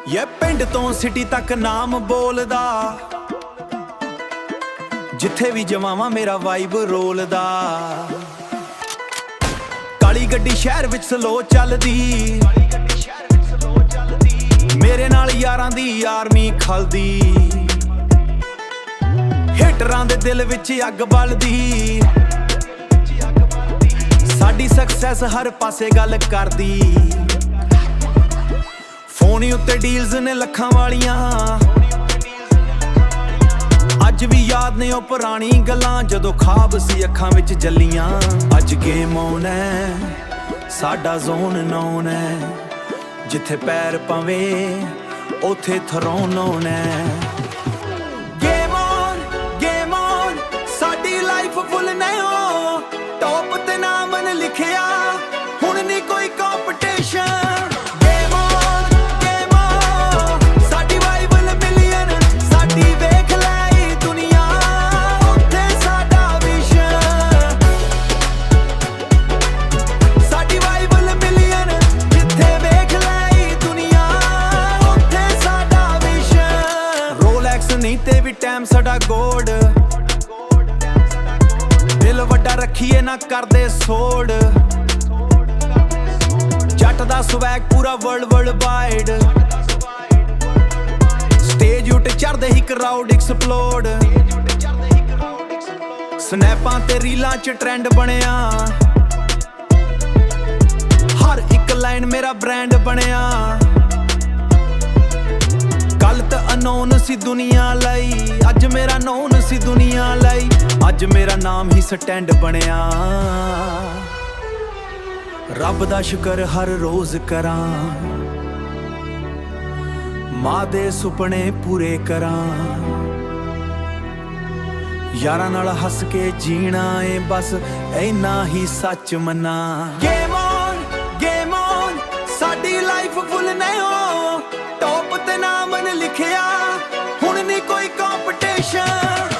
ये पिंड तो सिटी तक नाम बोलदा, जिथे भी जवावां मेरा वाइब रोलदा। काली गड्डी शहर विच स्लो चलदी, मेरे नाल यारां दी आर्मी खलदी। हिटरां दे दिल विच अग बलदी, साडी सक्सैस हर पासे गल करदी। फोन उत्ते डील्स ने लखां वालियां, अज भी याद ने ओ पुरानी गल्लां, जदों ख्वाब सी अखां विच जल्लियां। अज गेम ऑन है, साडा जोन नौन है, जिथे पैर पवे ओथे थरोन ऑन है। गेम ऑन साडी लाइफ फुल नयो, टॉप ते नाम ने लिखिया, हुण नहीं कोई कॉम्पिटिशन। नहीं ते भी टाइम साडा गोड, दिल वड्डा रखिए ना करदे सोड। जट दा स्वैग पूरा वर्ल्ड वाइड, स्टेज उट चढ़दे ही क्राउड एक्सप्लोड। स्नैपां ते रीलां च ट्रेंड बनिया, हर एक लाइन मेरा ब्रांड बनिया। गल ते अनोन सी दुनिया लई, अज मेरा नोन सी दुनिया लई, अज मेरा नाम ही स्टैंड बनिया। रब दा शुकर हर रोज करां, मां दे सुपने पूरे करां। यारां नाल हस के जीना ए बस इन्ना ही सच मन्ना। गेम ऑन साडी लाइफ फुल नयो, टॉप ते नाम ने लिखिया, हुण नहीं कोई कॉम्पिटिशन।